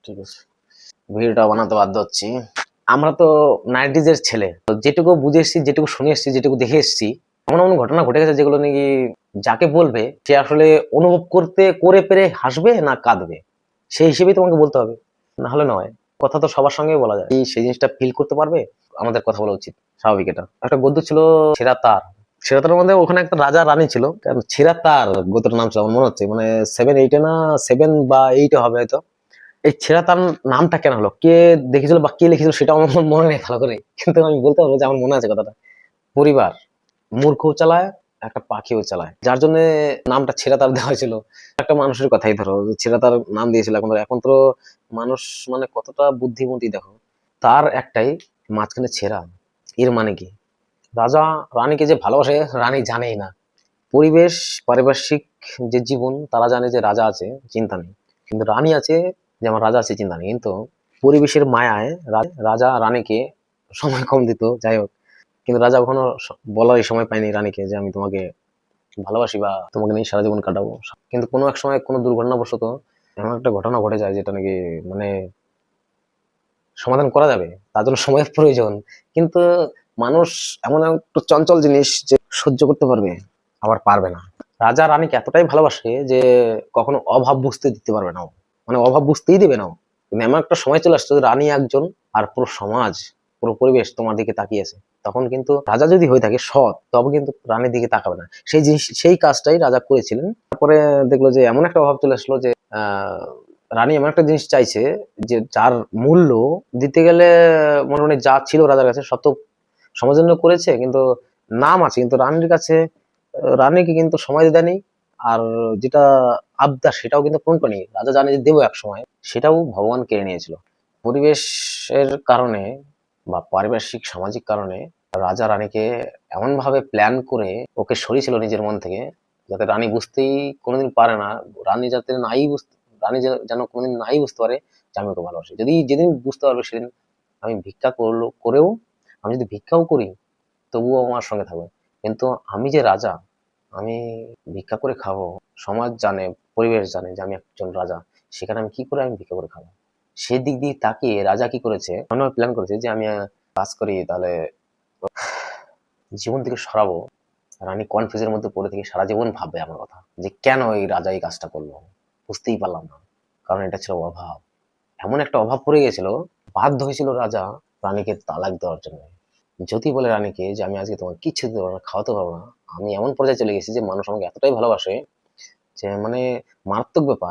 ঠিক আছে, ভিডিওটা বানাতে বাধ্য হচ্ছি। আমরা তো 90s এর ছেলে, তো যেটুকু বুঝে এসেছি, যেটুকু শুনে এসেছি, যেটুকু দেখে এসেছি, এমন এমন ঘটনা ঘটে গেছে যেগুলো নাকি যাকে বলবে সে আসলে অনুভব করে পেরে হাসবে না কাঁদবে, সেই হিসেবেই তোমাকে বলতে হবে, না হলে নয়। কথা তো সবার সঙ্গেই বলা যায়, সেই জিনিসটা ফিল করতে পারবে, আমাদের কথা বলা উচিত, স্বাভাবিক। এটা একটা গদ্য ছিল, ছেঁড়া তার। ছেঁড়া তারের মধ্যে ওখানে একটা রাজা রানী ছিল, ছেঁড়া তার গদ্যটার নাম ছিল, আমার মনে হচ্ছে মানে 7-8 না 7 বা 8 হবে হয়তো। এই ছেঁড়া তার নামটা কেন হলো, কে দেখেছিল বা কে লিখেছিল সেটা আমার মনে নেই ভালো করে, কিন্তু আমি বলতে পারবো যে আমার মনে আছে কথাটা। পরিবার মূর্খও চালায়, একটা পাখিও চালায়, যার জন্য নামটা ছেঁড়া তার দেওয়া হয়েছিল। একটা মানুষের কথাই ধরো, ছেঁড়া তার নাম দিয়েছিল। এখন তো মানুষ মানে কতটা বুদ্ধিমতী দেখো, তার একটাই, মাঝখানে ছেঁড়া। এর মানে কি, রাজা রানীকে যে ভালোবাসে রানী জানেই না। পরিবেশ, পারিপার্শ্বিক যে জীবন, তারা জানে যে রাজা আছে, চিন্তা নেই। কিন্তু রানী আছে যে আমার রাজা আছে, চিন্তা নেই। কিন্তু পরিবেশের মায়ায় রাজা রানীকে সময় কম দিত, যাই হোক। কিন্তু রাজা কখনো বলারই সময় পায়নি রানীকে যে আমি তোমাকে ভালোবাসি বা তোমাকে নিয়ে সারা জীবন কাটাবো। কিন্তু কোনো এক সময় কোনো দুর্ঘটনাবশত এমন একটা ঘটনা ঘটে যায় যেটা নাকি মানে সমাধান করা যাবে, তার জন্য সময়ের প্রয়োজন। কিন্তু মানুষ এমন একটু চঞ্চল জিনিস যে সহ্য করতে পারবে আবার পারবে না। রাজা রানীকে এতটাই ভালোবাসে যে কখনো অভাব বুঝতে দিতে পারবে না ও। মানে অভাব বুঝতেই দেবে না ও। কিন্তু এমন একটা সময় চলে আসছে, রানী একজন আর পুরো সমাজ, পুরো পরিবেশ তোমার দিকে তাকিয়েছে। তখন কিন্তু রাজা যদি হয়ে থাকে সৎ, তবে কিন্তু রানীর দিকে তাকাবে না। সেই জিনিস, সেই কাজটাই রাজা করেছিলেন। তারপরে দেখলো যে এমন একটা অভাব চলে আসলো যে রানী এমন একটা জিনিস চাইছে যে যার মূল্য দিতে গেলে মোটামুটি যা ছিল রাজার কাছে সব তো সমাজের জন্য করেছে, কিন্তু নাম আছে, কিন্তু রানীর কাছে রানীকে কিন্তু সময় দেয়নি। আর যেটা আবদার সেটাও কিন্তু পূরণ করেনি। রাজা জানে যে দেবো এক সময়, সেটাও ভগবান কেড়ে নিয়েছিল। পরিবেশের কারণে বা পারিপার্শ্বিক সামাজিক কারণে রাজা রানীকে এমন ভাবে প্ল্যান করে ওকে সরিয়েছিল নিজের মন থেকে, যাতে রানী বুঝতেই কোনোদিন পারে না। রানী যাতে নাই বুঝতে, রানী যেন কোনোদিন নাই বুঝতে পারে যে আমি ওকে ভালোবাসি। যদি যেদিন বুঝতে পারবে সেদিন আমি ভিক্ষা করেও, আমি যদি ভিক্ষাও করি তবুও আমার সঙ্গে থাকবে। কিন্তু আমি যে রাজা, আমি ভিক্ষা করে খাবো, সমাজ জানে, পরিবেশ জানে যে আমি একজন রাজা, সেখানে আমি কি করে আমি ভিক্ষা করে খাবো। সেদিক দিয়ে তাকিয়ে রাজা কি করেছে, মনে হয় প্ল্যান করেছে যে আমি কাজ করি তাহলে জীবন থেকে সরাবো। রানী কনফিউজের মধ্যে পড়ে থেকে সারা জীবন ভাববে আমার কথা, যে কেন এই রাজা এই কাজটা করলো। বুঝতেই পারলাম না, কারণ এটা ছিল অভাব। এমন একটা অভাব পড়ে গেছিল, বাধ্য হয়েছিল রাজা রানীকে তালাক দেওয়ার জন্য। যদি বলে রানীকে যে আমি আজকে তোমার কিচ্ছু দিতে পারবো না, খাওয়াতে পারবো না, আমি এমন পর্যায়ে চলে গেছি যে মানুষ আমাকে এতটাই ভালোবাসে যে মানে মারাত্মক ব্যাপার।